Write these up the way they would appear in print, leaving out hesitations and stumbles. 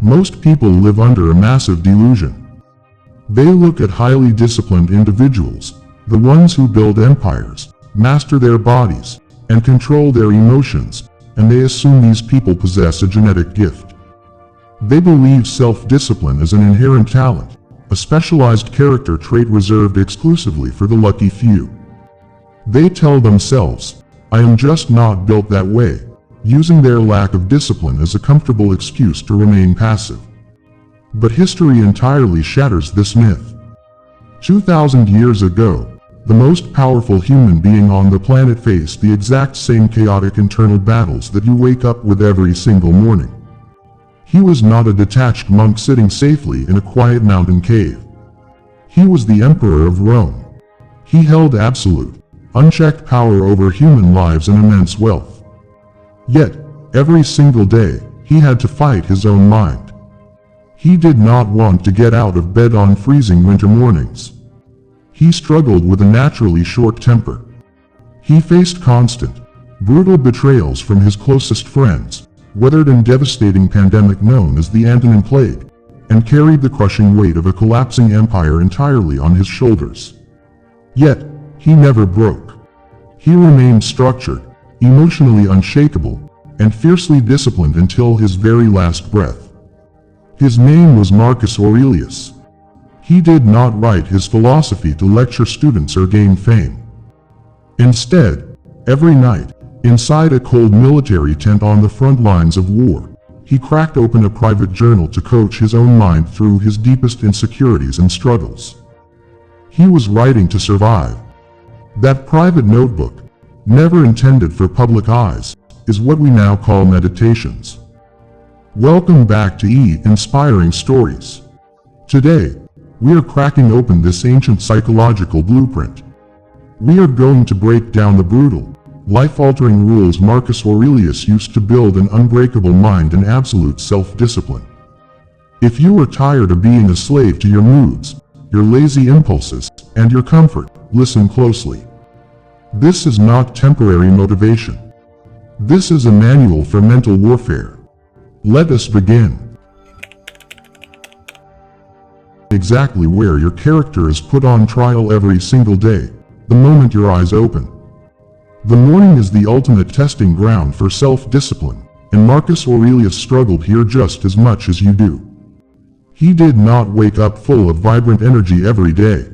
Most people live under a massive delusion. They look at highly disciplined individuals, the ones who build empires, master their bodies, and control their emotions, and they assume these people possess a genetic gift. They believe self-discipline is an inherent talent, a specialized character trait reserved exclusively for the lucky few. They tell themselves, "I am just not built that way," using their lack of discipline as a comfortable excuse to remain passive. But history entirely shatters this myth. 2,000 years ago, the most powerful human being on the planet faced the exact same chaotic internal battles that you wake up with every single morning. He was not a detached monk sitting safely in a quiet mountain cave. He was the Emperor of Rome. He held absolute, unchecked power over human lives and immense wealth. Yet, every single day, he had to fight his own mind. He did not want to get out of bed on freezing winter mornings. He struggled with a naturally short temper. He faced constant, brutal betrayals from his closest friends, weathered a devastating pandemic known as the Antonine Plague, and carried the crushing weight of a collapsing empire entirely on his shoulders. Yet, he never broke. He remained structured, emotionally unshakable, and fiercely disciplined until his very last breath. His name was Marcus Aurelius. He did not write his philosophy to lecture students or gain fame. Instead, every night, inside a cold military tent on the front lines of war, he cracked open a private journal to coach his own mind through his deepest insecurities and struggles. He was writing to survive. That private notebook, never intended for public eyes, is what we now call meditations. Welcome back to Inspiring Stories. Today, we are cracking open this ancient psychological blueprint. We are going to break down the brutal, life-altering rules Marcus Aurelius used to build an unbreakable mind and absolute self-discipline. If you are tired of being a slave to your moods, your lazy impulses, and your comfort, listen closely. This is not temporary motivation. This is a manual for mental warfare. Let us begin. Exactly where your character is put on trial every single day, the moment your eyes open. The morning is the ultimate testing ground for self-discipline, and Marcus Aurelius struggled here just as much as you do. He did not wake up full of vibrant energy every day.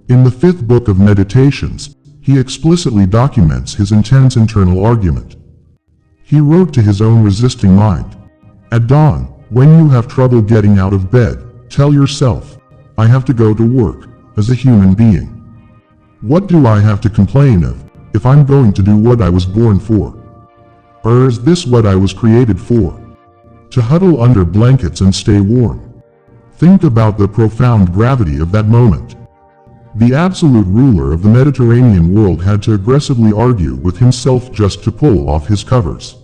In the 5th book of Meditations, he explicitly documents his intense internal argument. He wrote to his own resisting mind, "At dawn, when you have trouble getting out of bed, tell yourself, I have to go to work, as a human being. What do I have to complain of, if I'm going to do what I was born for? Or is this what I was created for? To huddle under blankets and stay warm?" Think about the profound gravity of that moment. The absolute ruler of the Mediterranean world had to aggressively argue with himself just to pull off his covers.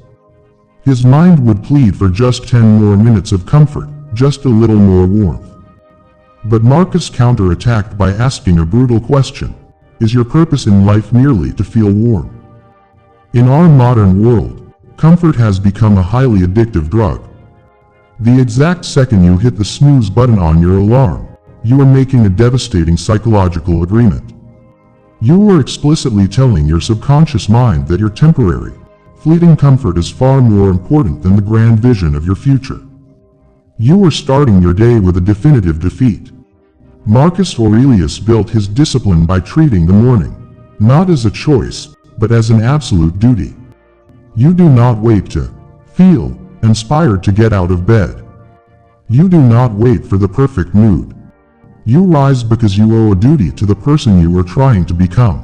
His mind would plead for just 10 more minutes of comfort, just a little more warmth. But Marcus counterattacked by asking a brutal question: is your purpose in life merely to feel warm? In our modern world, comfort has become a highly addictive drug. The exact second you hit the snooze button on your alarm, you are making a devastating psychological agreement. You are explicitly telling your subconscious mind that your temporary, fleeting comfort is far more important than the grand vision of your future. You are starting your day with a definitive defeat. Marcus Aurelius built his discipline by treating the morning, not as a choice, but as an absolute duty. You do not wait to feel inspired to get out of bed. You do not wait for the perfect mood. You rise because you owe a duty to the person you are trying to become.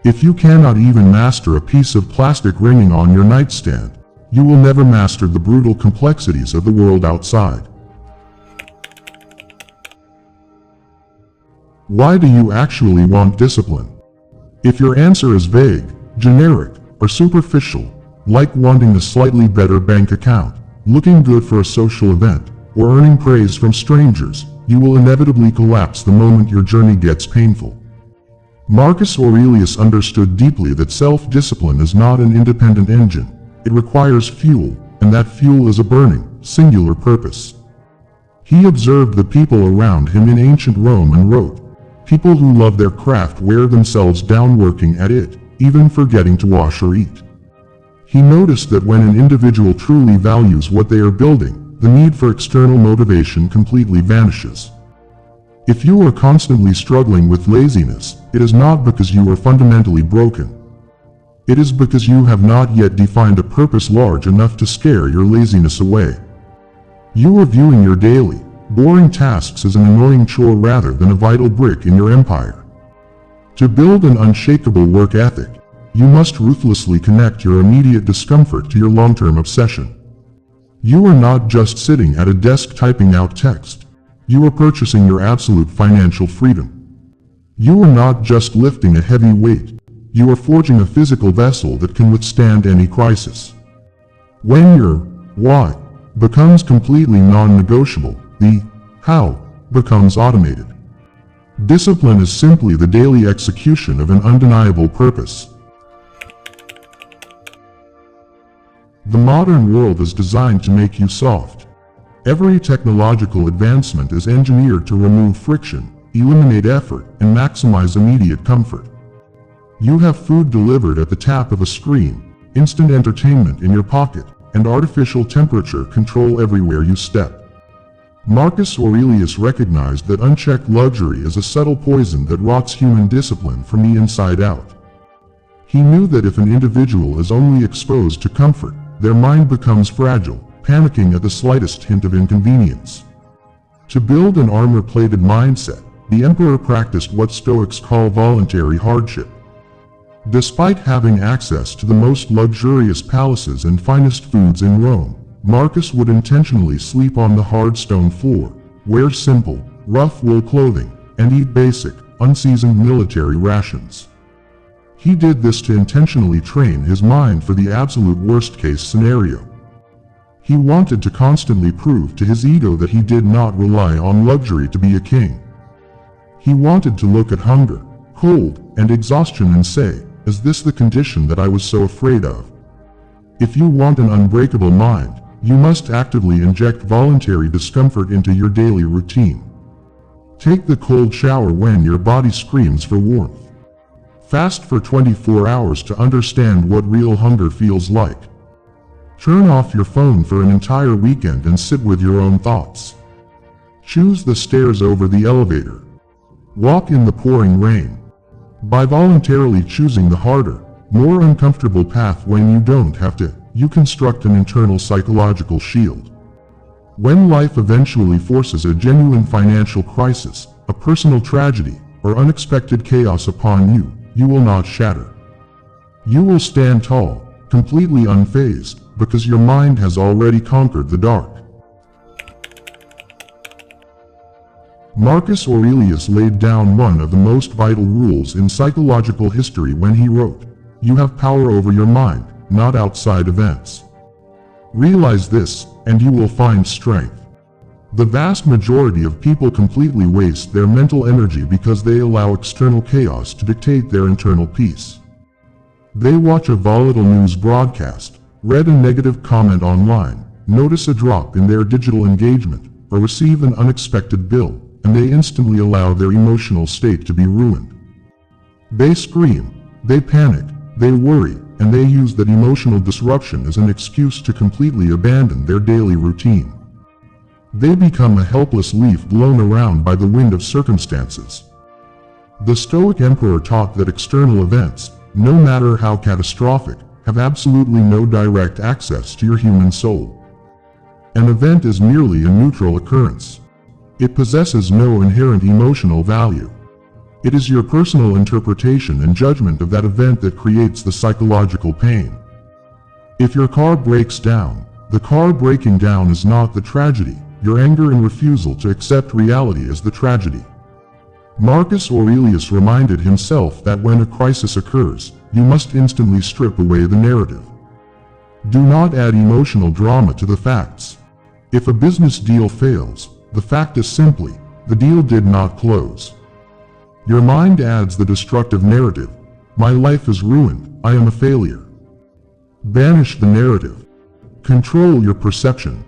If you cannot even master a piece of plastic ringing on your nightstand, you will never master the brutal complexities of the world outside. Why do you actually want discipline? If your answer is vague, generic, or superficial, like wanting a slightly better bank account, looking good for a social event, or earning praise from strangers, you will inevitably collapse the moment your journey gets painful. Marcus Aurelius understood deeply that self-discipline is not an independent engine. It requires fuel, and that fuel is a burning, singular purpose. He observed the people around him in ancient Rome and wrote, "People who love their craft wear themselves down working at it, even forgetting to wash or eat." He noticed that when an individual truly values what they are building, the need for external motivation completely vanishes. If you are constantly struggling with laziness, it is not because you are fundamentally broken. It is because you have not yet defined a purpose large enough to scare your laziness away. You are viewing your daily, boring tasks as an annoying chore rather than a vital brick in your empire. To build an unshakable work ethic, you must ruthlessly connect your immediate discomfort to your long-term obsession. You are not just sitting at a desk typing out text. You are purchasing your absolute financial freedom. You are not just lifting a heavy weight. You are forging a physical vessel that can withstand any crisis. When your why becomes completely non-negotiable, the how becomes automated. Discipline is simply the daily execution of an undeniable purpose. The modern world is designed to make you soft. Every technological advancement is engineered to remove friction, eliminate effort, and maximize immediate comfort. You have food delivered at the tap of a screen, instant entertainment in your pocket, and artificial temperature control everywhere you step. Marcus Aurelius recognized that unchecked luxury is a subtle poison that rots human discipline from the inside out. He knew that if an individual is only exposed to comfort, their mind becomes fragile, panicking at the slightest hint of inconvenience. To build an armor-plated mindset, the emperor practiced what Stoics call voluntary hardship. Despite having access to the most luxurious palaces and finest foods in Rome, Marcus would intentionally sleep on the hard stone floor, wear simple, rough wool clothing, and eat basic, unseasoned military rations. He did this to intentionally train his mind for the absolute worst-case scenario. He wanted to constantly prove to his ego that he did not rely on luxury to be a king. He wanted to look at hunger, cold, and exhaustion and say, "Is this the condition that I was so afraid of?" If you want an unbreakable mind, you must actively inject voluntary discomfort into your daily routine. Take the cold shower when your body screams for warmth. Fast for 24 hours to understand what real hunger feels like. Turn off your phone for an entire weekend and sit with your own thoughts. Choose the stairs over the elevator. Walk in the pouring rain. By voluntarily choosing the harder, more uncomfortable path when you don't have to, you construct an internal psychological shield. When life eventually forces a genuine financial crisis, a personal tragedy, or unexpected chaos upon you, you will not shatter. You will stand tall, completely unfazed, because your mind has already conquered the dark. Marcus Aurelius laid down one of the most vital rules in psychological history when he wrote, "You have power over your mind, not outside events." Realize this, and you will find strength. The vast majority of people completely waste their mental energy because they allow external chaos to dictate their internal peace. They watch a volatile news broadcast, read a negative comment online, notice a drop in their digital engagement, or receive an unexpected bill, and they instantly allow their emotional state to be ruined. They scream, they panic, they worry, and they use that emotional disruption as an excuse to completely abandon their daily routine. They become a helpless leaf blown around by the wind of circumstances. The Stoic emperor taught that external events, no matter how catastrophic, have absolutely no direct access to your human soul. An event is merely a neutral occurrence. It possesses no inherent emotional value. It is your personal interpretation and judgment of that event that creates the psychological pain. If your car breaks down, the car breaking down is not the tragedy. Your anger and refusal to accept reality is the tragedy. Marcus Aurelius reminded himself that when a crisis occurs, you must instantly strip away the narrative. Do not add emotional drama to the facts. If a business deal fails, the fact is simply, the deal did not close. Your mind adds the destructive narrative, "My life is ruined, I am a failure." Banish the narrative. Control your perception.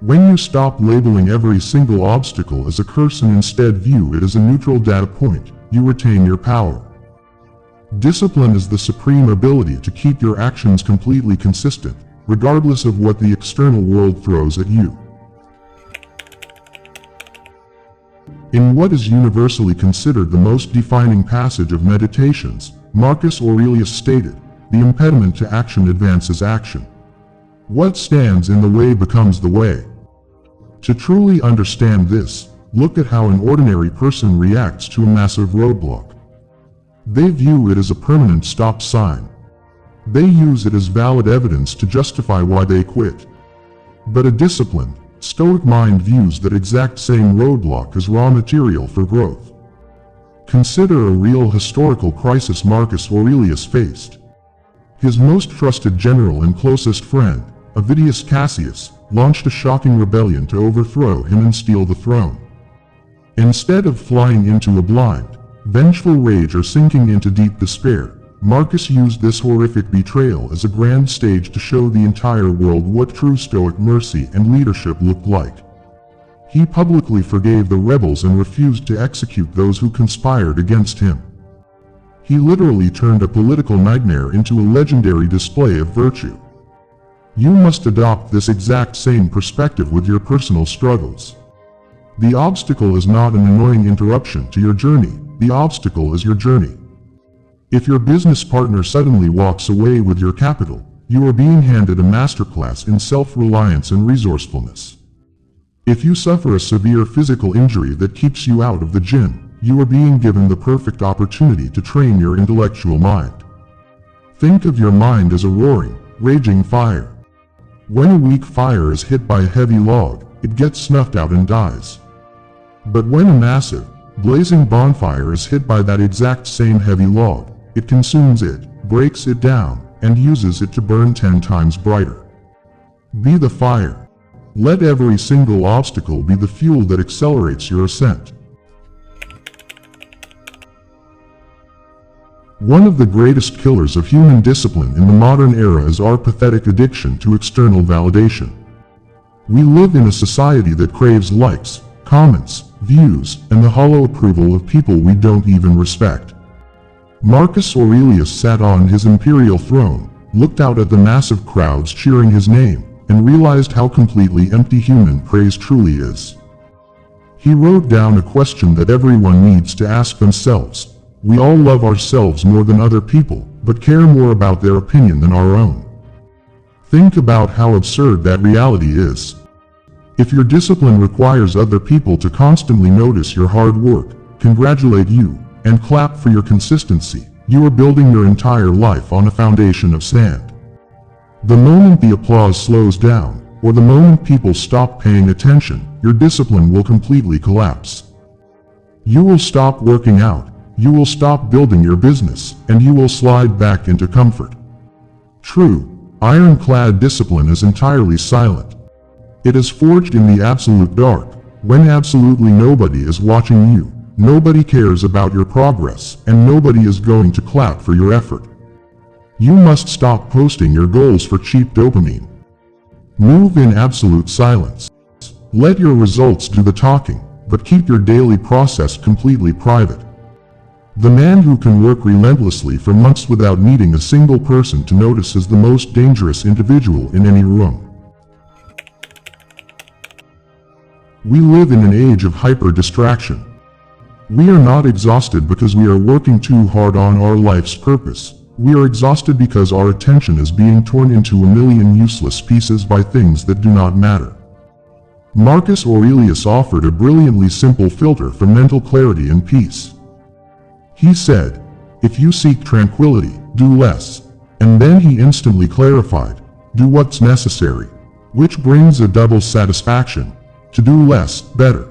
When you stop labeling every single obstacle as a curse and instead view it as a neutral data point, you retain your power. Discipline is the supreme ability to keep your actions completely consistent, regardless of what the external world throws at you. In what is universally considered the most defining passage of Meditations, Marcus Aurelius stated, "The impediment to action advances action. What stands in the way becomes the way." To truly understand this, look at how an ordinary person reacts to a massive roadblock. They view it as a permanent stop sign. They use it as valid evidence to justify why they quit. But a disciplined, Stoic mind views that exact same roadblock as raw material for growth. Consider a real historical crisis Marcus Aurelius faced. His most trusted general and closest friend, Avidius Cassius, launched a shocking rebellion to overthrow him and steal the throne. Instead of flying into a blind, vengeful rage or sinking into deep despair, Marcus used this horrific betrayal as a grand stage to show the entire world what true Stoic mercy and leadership looked like. He publicly forgave the rebels and refused to execute those who conspired against him. He literally turned a political nightmare into a legendary display of virtue. You must adopt this exact same perspective with your personal struggles. The obstacle is not an annoying interruption to your journey, the obstacle is your journey. If your business partner suddenly walks away with your capital, you are being handed a masterclass in self-reliance and resourcefulness. If you suffer a severe physical injury that keeps you out of the gym, you are being given the perfect opportunity to train your intellectual mind. Think of your mind as a roaring, raging fire. When a weak fire is hit by a heavy log, it gets snuffed out and dies. But when a massive, blazing bonfire is hit by that exact same heavy log, it consumes it, breaks it down, and uses it to burn 10 times brighter. Be the fire. Let every single obstacle be the fuel that accelerates your ascent. One of the greatest killers of human discipline in the modern era is our pathetic addiction to external validation. We live in a society that craves likes, comments, views, and the hollow approval of people we don't even respect. Marcus Aurelius sat on his imperial throne, looked out at the massive crowds cheering his name, and realized how completely empty human praise truly is. He wrote down a question that everyone needs to ask themselves. We all love ourselves more than other people, but care more about their opinion than our own. Think about how absurd that reality is. If your discipline requires other people to constantly notice your hard work, congratulate you, and clap for your consistency, you are building your entire life on a foundation of sand. The moment the applause slows down, or the moment people stop paying attention, your discipline will completely collapse. You will stop working out, you will stop building your business, and you will slide back into comfort. True, ironclad discipline is entirely silent. It is forged in the absolute dark, when absolutely nobody is watching you. Nobody cares about your progress, and nobody is going to clap for your effort. You must stop posting your goals for cheap dopamine. Move in absolute silence. Let your results do the talking, but keep your daily process completely private. The man who can work relentlessly for months without needing a single person to notice is the most dangerous individual in any room. We live in an age of hyper-distraction. We are not exhausted because we are working too hard on our life's purpose. We are exhausted because our attention is being torn into a million useless pieces by things that do not matter. Marcus Aurelius offered a brilliantly simple filter for mental clarity and peace. He said, "If you seek tranquility, do less." And then he instantly clarified, "Do what's necessary," which brings a double satisfaction. To do less, better.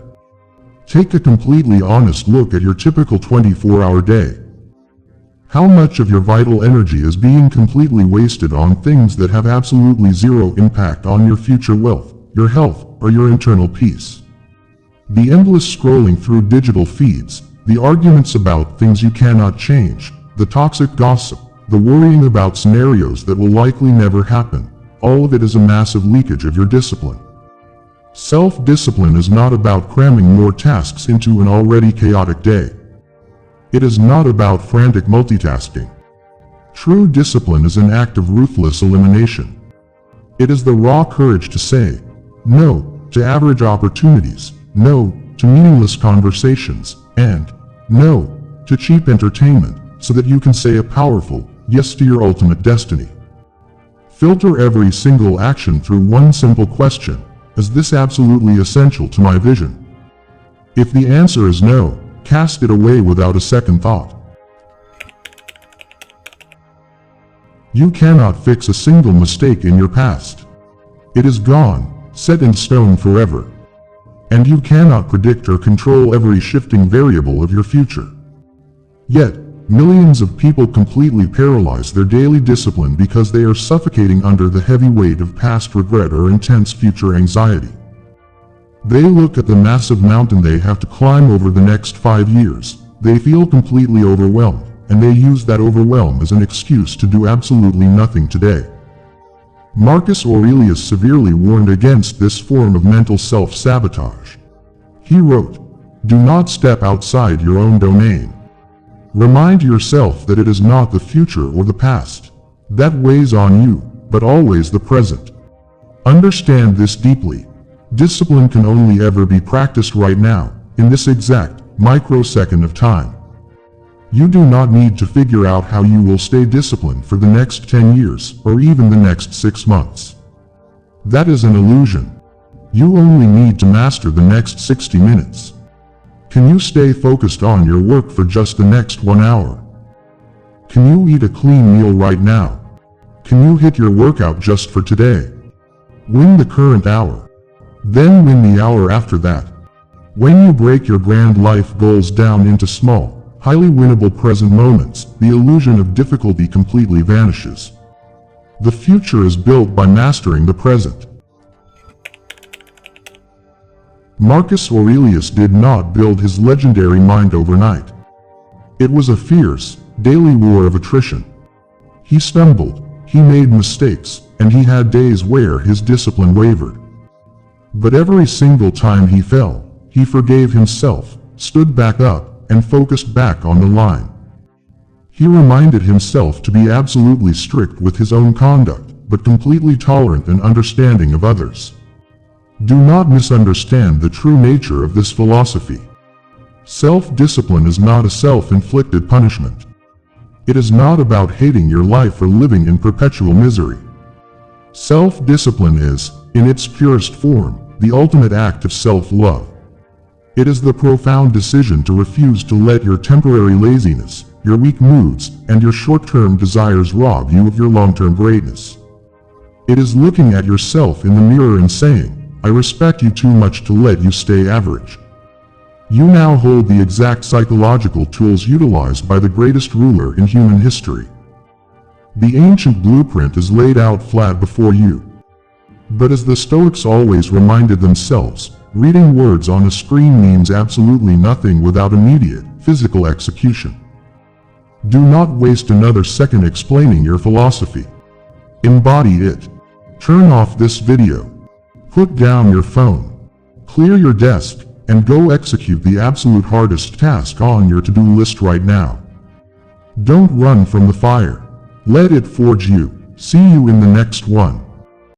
Take a completely honest look at your typical 24-hour day. How much of your vital energy is being completely wasted on things that have absolutely zero impact on your future wealth, your health, or your internal peace? The endless scrolling through digital feeds, the arguments about things you cannot change, the toxic gossip, the worrying about scenarios that will likely never happen, all of it is a massive leakage of your discipline. Self-discipline is not about cramming more tasks into an already chaotic day. It is not about frantic multitasking. True discipline is an act of ruthless elimination. It is the raw courage to say no to average opportunities, no to meaningless conversations, and no to cheap entertainment, so that you can say a powerful yes to your ultimate destiny. Filter every single action through one simple question: is this absolutely essential to my vision? If the answer is no, cast it away without a second thought. You cannot fix a single mistake in your past. It is gone, set in stone forever. And you cannot predict or control every shifting variable of your future. Yet, millions of people completely paralyze their daily discipline because they are suffocating under the heavy weight of past regret or intense future anxiety. They look at the massive mountain they have to climb over the next 5 years, they feel completely overwhelmed, and they use that overwhelm as an excuse to do absolutely nothing today. Marcus Aurelius severely warned against this form of mental self-sabotage. He wrote, "Do not step outside your own domain. Remind yourself that it is not the future or the past that weighs on you, but always the present. Understand this deeply. Discipline can only ever be practiced right now, in this exact microsecond of time. You do not need to figure out how you will stay disciplined for the next 10 years or even the next 6 months. That is an illusion. You only need to master the next 60 minutes. Can you stay focused on your work for just the next 1 hour? Can you eat a clean meal right now? Can you hit your workout just for today? Win the current hour. Then win the hour after that. When you break your grand life goals down into small, highly winnable present moments, the illusion of difficulty completely vanishes. The future is built by mastering the present." Marcus Aurelius did not build his legendary mind overnight. It was a fierce, daily war of attrition. He stumbled, he made mistakes, and he had days where his discipline wavered. But every single time he fell, he forgave himself, stood back up, and focused back on the line. He reminded himself to be absolutely strict with his own conduct, but completely tolerant and understanding of others. Do not misunderstand the true nature of this philosophy. Self-discipline is not a self-inflicted punishment. It is not about hating your life or living in perpetual misery. Self-discipline is, in its purest form, the ultimate act of self-love. It is the profound decision to refuse to let your temporary laziness, your weak moods, and your short-term desires rob you of your long-term greatness. It is looking at yourself in the mirror and saying, "I respect you too much to let you stay average." You now hold the exact psychological tools utilized by the greatest ruler in human history. The ancient blueprint is laid out flat before you. But as the Stoics always reminded themselves, reading words on a screen means absolutely nothing without immediate, physical execution. Do not waste another second explaining your philosophy. Embody it. Turn off this video. Put down your phone. Clear your desk, and go execute the absolute hardest task on your to-do list right now. Don't run from the fire. Let it forge you. See you in the next one.